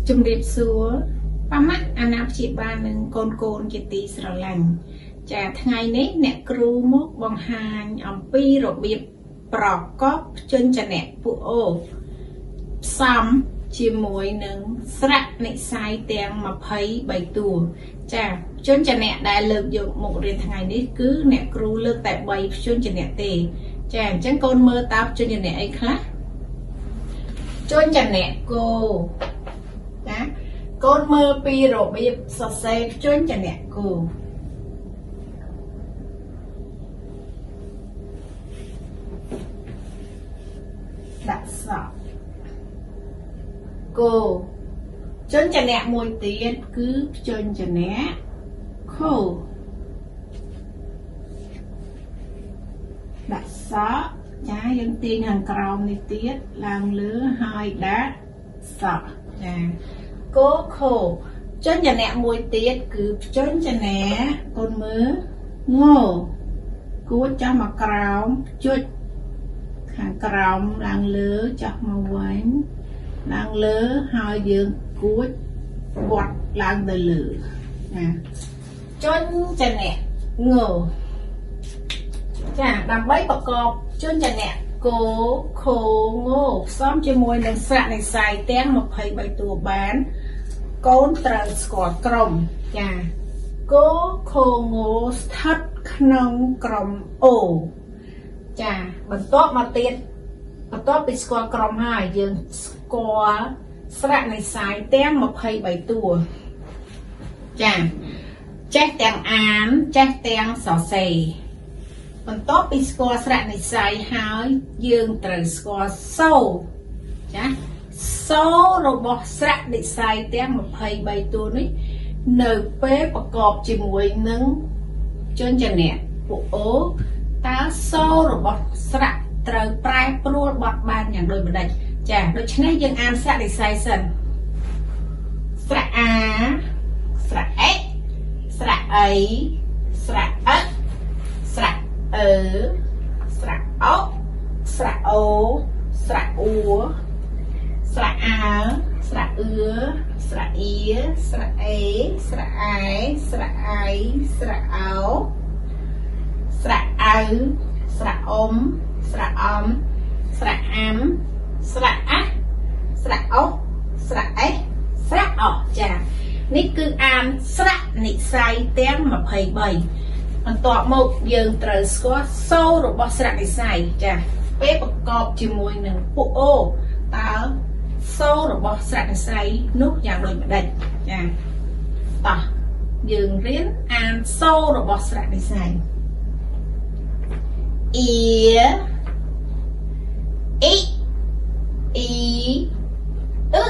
ជំរាបសួរប៉ាម៉ាក់អាណាព្យាបាលនិងកូនជាទីស្រឡាញ់ចាថ្ងៃនេះអ្នកគ្រូមកបង្ហាញអំពីរបៀបប្រកបភ្ជញ្ជនៈពុអូផ្សំជាមួយនឹងស្រៈនិស្ស័យទាំង23តួចាភ្ជញ្ជនៈដែលលើកយកមករៀនថ្ងៃនេះគឺអ្នកគ្រូលើកតែ3ភ្ជញ្ជនៈទេចាអញ្ចឹងកូនមើលតើភ្ជញ្ជនៈអីខ្លះភ្ជញ្ជនៈគោចាកូនមើលពីរបៀបសរសេរភ្ជញ្ជនៈគោដាក់សក់គោភ្ជញ្ជនៈមួយទៀតគឺភ្ជញ្ជនៈខោដាក់សក់ចាយើងទាញខាងក្រោមនេះទៀតឡើងលើហើយដាក់សក់ចាគោខោភ្ជញ្ជនៈមួយទៀតគឺភ្ជញ្ជនៈកូនមើលងោគួចចុះមកក្រោមភ្ជុចខាងក្រោមឡើងលើចុះមកវិញឡើងលើហើយយើងគួចវត្តឡើងទៅលើណាភ្ជញ្ជនៈងោចាដើម្បីប្រកបភ្ជញ្ជនៈគោខោងោផ្សំជាមួយនឹងស្រៈនិស្ស័យទាំង23តួបានកូនត្រូវស្គាល់ក្រុមចាគោខោងោស្ថិតក្នុងក្រុមអូចាបន្ទាប់មកទៀតបន្ទាប់ពីស្គាល់ក្រុមហើយយើងស្គាល់ស្រៈនិស្ស័យទាំង23តួចាចេះទាំងអានចេះទាំងសរសេរបន្ទាប់ពីស្គាល់ស្រៈនិស្ស័យហើយយើងត្រូវស្គាល់សូរចាសូររបស់ស្រៈនិស្ស័យទាំង23តួនេះនៅពេលប្រកបជាមួយនឹងភ្ជញ្ជនៈពុអូតើសូររបស់ស្រៈត្រូវប្រែប្រួលបត់បែនយ៉ាងដូចម្ដេចចាដូច្នេះយើងអានស្រៈនិស្ស័យសិនស្រៈអាស្រៈអេស្រៈអីស្រៈអិស្រៈអឺស្រៈអុស្រៈអូស្រៈអ៊ូស្រៈអាស្រៈអឺស្រៈអ៊ីស្រៈអេស្រៈអែស្រៈអៃស្រៈអោស្រៈអៅស្រៈអ៊ំស្រៈអំស្រៈអាំស្រៈអាស្រៈអូស្រៈអេស្រៈអោចានេះគឺអានស្រៈនិស្ស័យទាំង23បន្ទាប់មកយើងត្រូវស្គាល់សូររបស់ស្រៈនិស្ស័យចាពេលប្រកបជាមួយនឹងពុអូតើសូររបស់ស្រៈនិស្ស័យនោះយ៉ាងដូចម្ដេចចាតោះយើងរៀនអានសូររបស់ស្រៈនិស្ស័យអ៊ីអ៊ីអ៊ីអ៊ឺ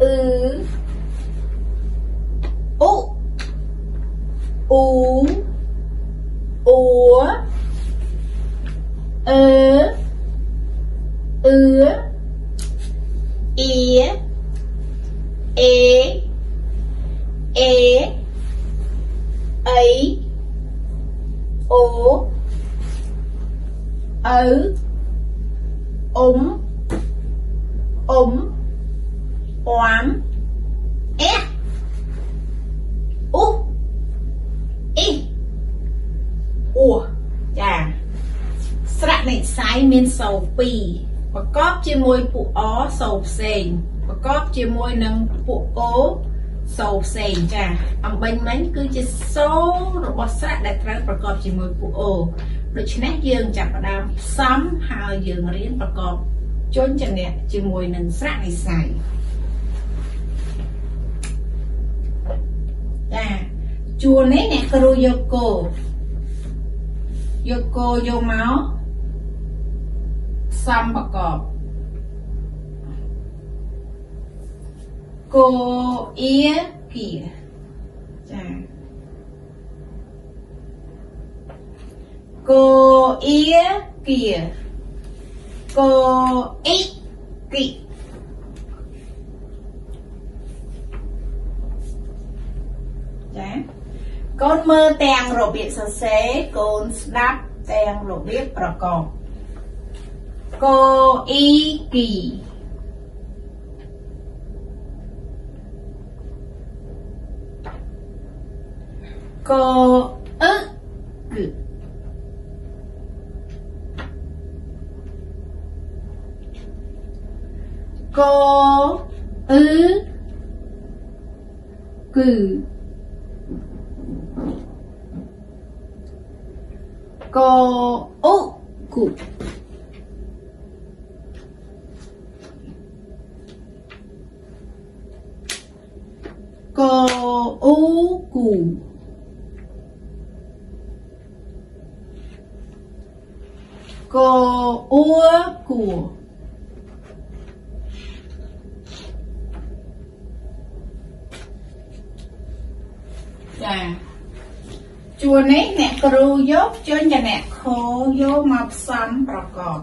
អ៊ឺអូអូអូអឺអឺអ៊ីអេអេអៃអូអៅអ៊ំអ៊ំអ៊ាំអេអូអ៊ីអូចាស្រៈនិស្ស័យមានសូរ2ប្រកបជាមួយពុអសូរផ្សេងប្រកបជាមួយនឹងពុអូសូរផ្សេងចាអំបញ្ញមិញគឺជាសូររបស់ស្រៈដែលត្រូវប្រកបជាមួយពុអូដូច្នេះយើងចាប់ផ្ដើមផ្សំហើយយើងរៀនប្រកបភ្ជញ្ជនៈជាមួយនឹងស្រៈនិស្ស័យចាជួរនេះអ្នកគ្រូយកគោយកមកផ្សំប្រកបគោអ៊ីគីចាគោអ៊ីគីគោអ៊ីគីចាកូនមើលទាំងរបៀបសរសេរកូនស្ដាប់ទាំងរបៀបប្រកបគោអ៊ីគី cô ức cự cô ức cự cô úc cụ cô u cụ cô ua cụ dạ chùa này nè cừu dốt cho nhà nè khô vô mập xămประกอบ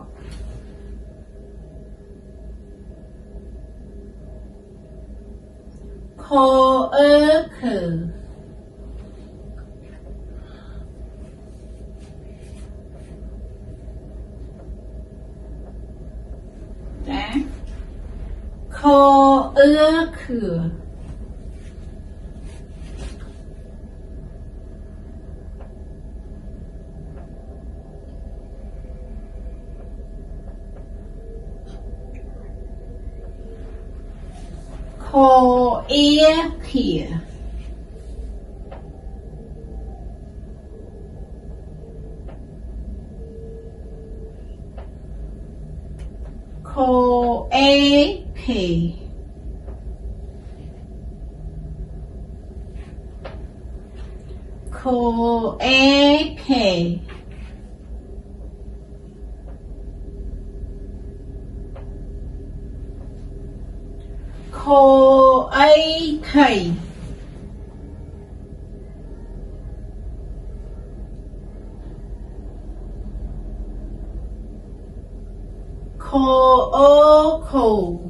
โคคือจ้ะโคคือ Cô ia khỉa Cô ê khỉ Cô ê khỉ Cô ấy khỉ Cô ô khổ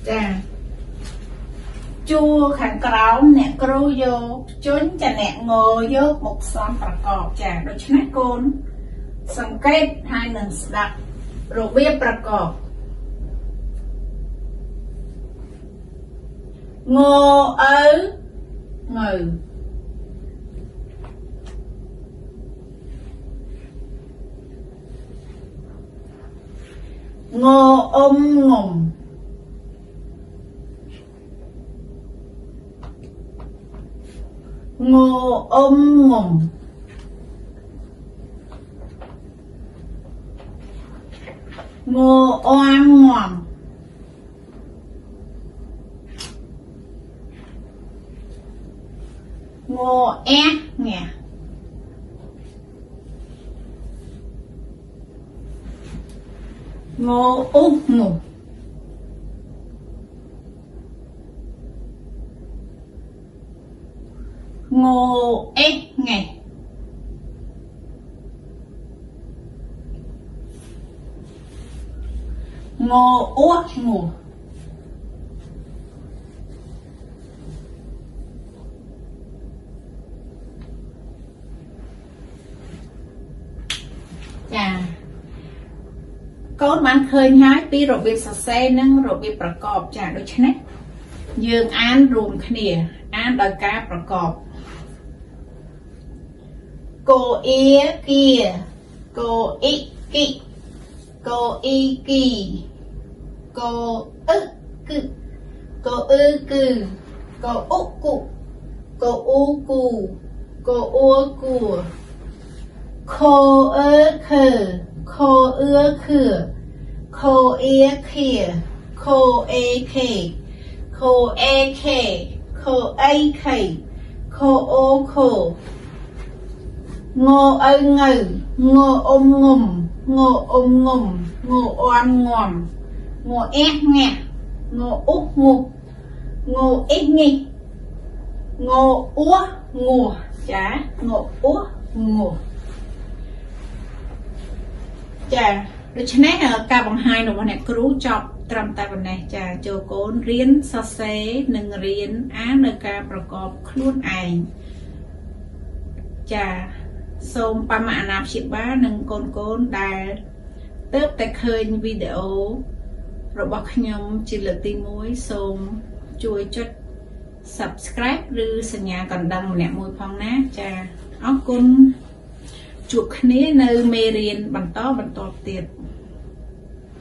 Dạ Chua khẳng cáo nè cửu vô Chốn chà nè ngô vô một xóm ประกอบ ចា ដូច្នេះកូនសង្កេតហើយនឹងស្ដាប់របៀបប្រកបងអើងើងអ៊ំងំងអ៊ំងំងអមងំងអែញ៉ាងអ៊ុងុងអេញ៉ាងអ៊ូងូចាកូនបានឃើញហើយពីរបៀបសរសេរនិងរបៀបប្រកបចាដូច្នេះយើងអានរួមគ្នាអានដោយការប្រកបកូអ៊ីគីកូអ៊ីគីកូអ៊ីគីកូអឹគឺកូអ៊ឺគឺកូអ៊ុគូកូអ៊ូគូកូអ៊ូគូខូអឺខឺខូអ៊ឺខឺខូអ៊ីខៀខូអេខេខូអេខេខូអៃខេខូអូខូងអើងើងអ៊ំងុំងអ៊ំងុំងអមងំងអេញ៉ាងអ៊ុងុងអេញីងអ៊ូងូចាងអ៊ូងូចាដូច្នេះការបង្ហាញរបស់អ្នកគ្រូចប់ត្រឹមតែប៉ុណ្ណេះចាចូលកូនរៀនសរសេរនិងរៀនអាននៅការប្រកបខ្លួនឯងចាសូមបមអាណាព្យាបាលនិងកូនដែលទើបតែឃើញវីដេអូ របស់ខ្ញុំជាលើកទី1សូមជួយចុច subscribe ឬសញ្ញាកណ្ដឹងម្នាក់មួយផងណាចាអរគុណជួបគ្នានៅមេរៀនបន្តទៀត